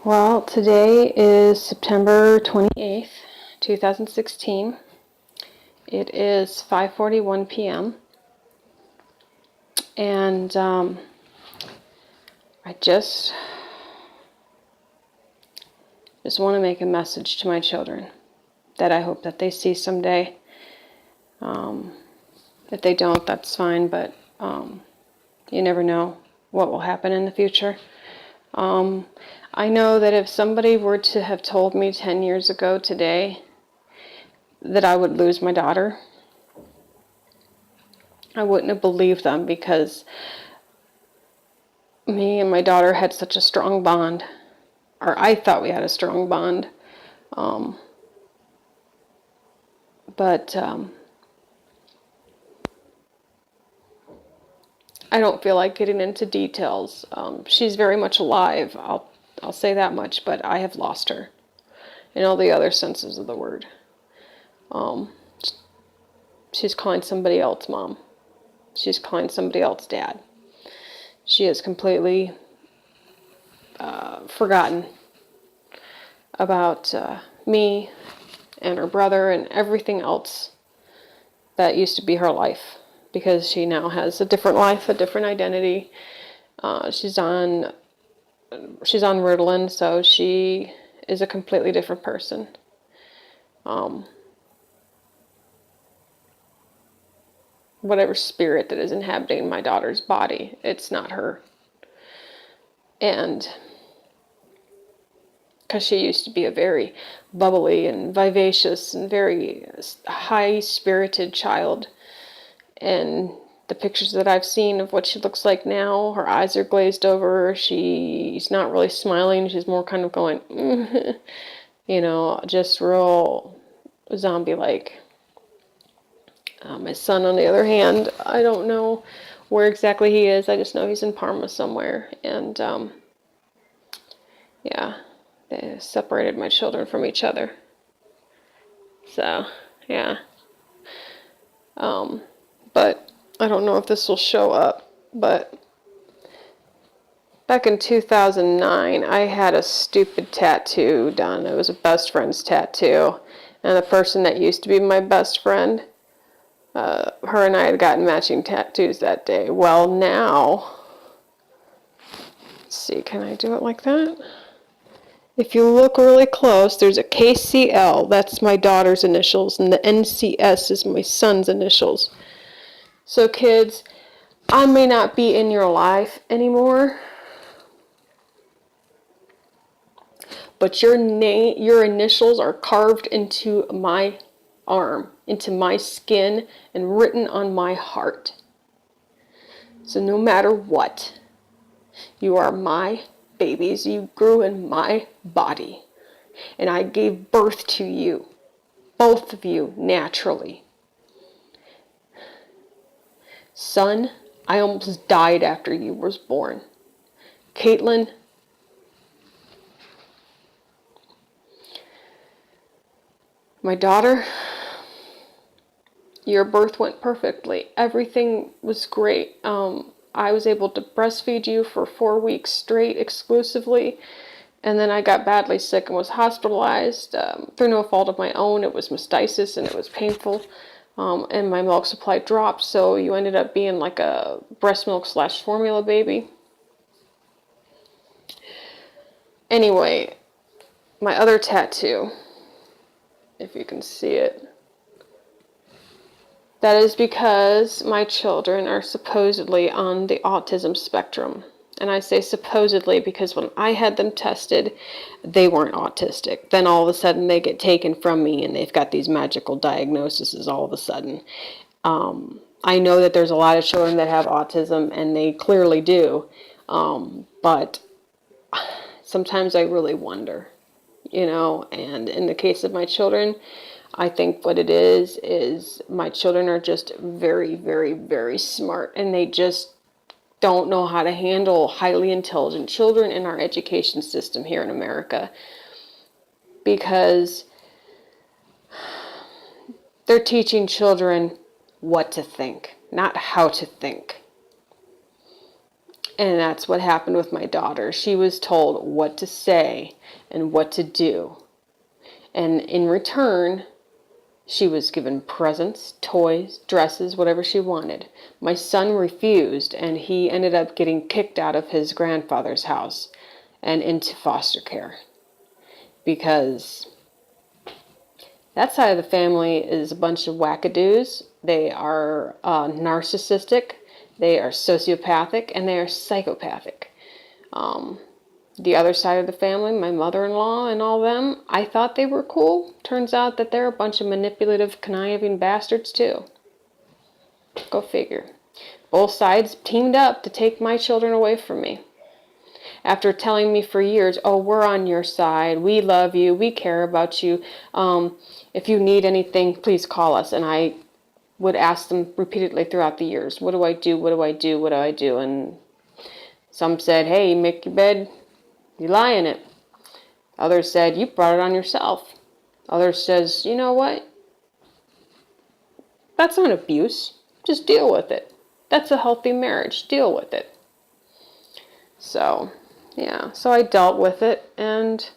Well, today is September 28th, 2016. It is 5:41 p.m. And I just want to make a message to my children that I hope that they see someday. If they don't, that's fine, but you never know what will happen in the future. I know that if somebody were to have told me 10 years ago today that I would lose my daughter, I wouldn't have believed them, because me and my daughter had such a strong bond, or I thought we had a strong bond. But I don't feel like getting into details. She's very much alive, I'll say that much, but I have lost her in all the other senses of the word. She's calling somebody else mom. She's calling somebody else dad. She has completely forgotten about me and her brother and everything else that used to be her life, because she now has a different life, a different identity. She's on Ritalin, so she is a completely different person. Whatever spirit that is inhabiting my daughter's body, it's not her. And because she used to be a very bubbly and vivacious and very high-spirited child. And the pictures that I've seen of what she looks like now, her eyes are glazed over, she's not really smiling, she's more kind of going, just real zombie-like. My son, on the other hand, I don't know where exactly he is, I just know he's in Parma somewhere, and yeah. They separated my children from each other. So, yeah. But I don't know if this will show up, but back in 2009, I had a stupid tattoo done. It was a best friend's tattoo. And the person that used to be my best friend, her and I had gotten matching tattoos that day. Well, now, let's see, can I do it like that? If you look really close, there's a KCL, that's my daughter's initials, and the NCS is my son's initials. So kids, I may not be in your life anymore, but your initials are carved into my arm, into my skin, and written on my heart. So no matter what, you are my babies. You grew in my body, and I gave birth to you, both of you, naturally. Son, I almost died after you was born. Caitlin, my daughter, your birth went perfectly. Everything was great. I was able to breastfeed you for 4 weeks straight exclusively, and then I got badly sick and was hospitalized through no fault of my own. It was mastitis and it was painful, and my milk supply dropped, so you ended up being like a breast milk / formula baby. Anyway, my other tattoo, if you can see it, that is because my children are supposedly on the autism spectrum. And I say supposedly because when I had them tested, they weren't autistic. Then all of a sudden they get taken from me and they've got these magical diagnoses all of a sudden. I know that there's a lot of children that have autism, and they clearly do. But sometimes I really wonder, and in the case of my children, I think what it is my children are just very, very, very smart, and they just don't know how to handle highly intelligent children in our education system here in America, because they're teaching children what to think, not how to think. And that's what happened with my daughter. She was told what to say and what to do. And in return, she was given presents, toys, dresses, whatever she wanted. My son refused, and he ended up getting kicked out of his grandfather's house and into foster care. Because that side of the family is a bunch of wackadoos. They are narcissistic, they are sociopathic, and they are psychopathic. The other side of the family, my mother-in-law and all them, I thought they were cool. Turns out that they're a bunch of manipulative, conniving bastards too. Go figure. Both sides teamed up to take my children away from me. After telling me for years, oh, we're on your side, we love you, we care about you, if you need anything, please call us. And I would ask them repeatedly throughout the years, what do I do, what do I do, what do I do? And some said, hey, you make your bed, you lie in it. Others said, you brought it on yourself. Others says, you know what, that's not abuse, just deal with it. That's a healthy marriage, deal with it. So, yeah, so I dealt with it, and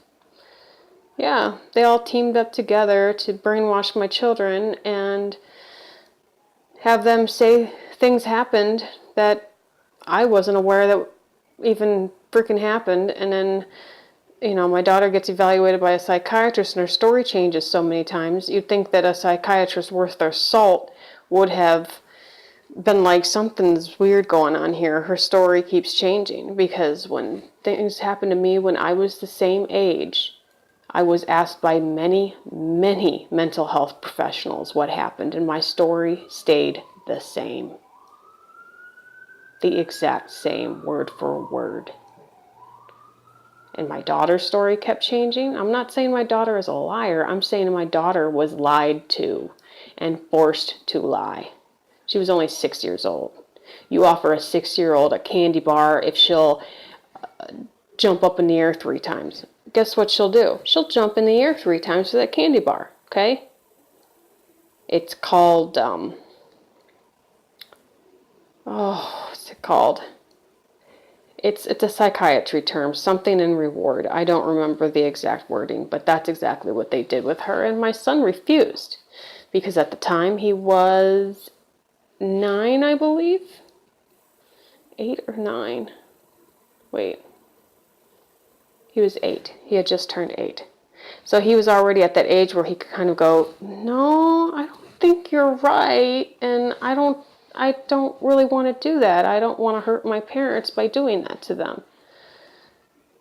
yeah, they all teamed up together to brainwash my children and have them say things happened that I wasn't aware that even freaking happened. And then, my daughter gets evaluated by a psychiatrist and her story changes so many times. You'd think that a psychiatrist worth their salt would have been like, something's weird going on here. Her story keeps changing, because when things happened to me when I was the same age, I was asked by many, many mental health professionals what happened, and my story stayed the same. The exact same, word for word. And my daughter's story kept changing. I'm not saying my daughter is a liar. I'm saying my daughter was lied to and forced to lie. She was only 6 years old. You offer a 6-year-old a candy bar if she'll jump up in the air 3 times. Guess what she'll do? She'll jump in the air 3 times for that candy bar, okay? It's called, what's it called? It's a psychiatry term, something in reward. I don't remember the exact wording, but that's exactly what they did with her. And my son refused, because at the time he was 9, I believe. 8 or 9. Wait. He was 8. He had just turned 8. So he was already at that age where he could kind of go, no, I don't think you're right, and I don't really want to do that. I don't want to hurt my parents by doing that to them.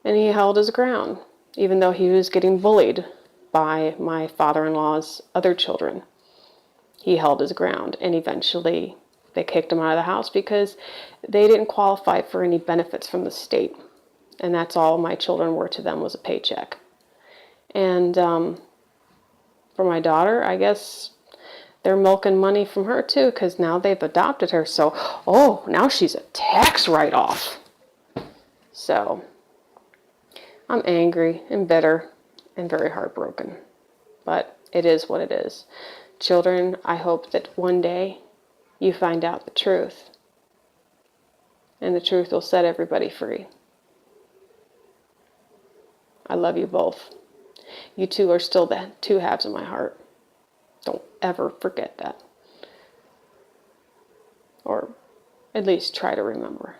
And he held his ground, even though he was getting bullied by my father-in-law's other children. He held his ground, and eventually they kicked him out of the house because they didn't qualify for any benefits from the state. And that's all my children were to them, was a paycheck. And for my daughter, I guess they're milking money from her too, because now they've adopted her. So, now she's a tax write-off. So, I'm angry and bitter and very heartbroken. But it is what it is. Children, I hope that one day you find out the truth. And the truth will set everybody free. I love you both. You two are still the 2 halves of my heart. Don't ever forget that. Or at least try to remember.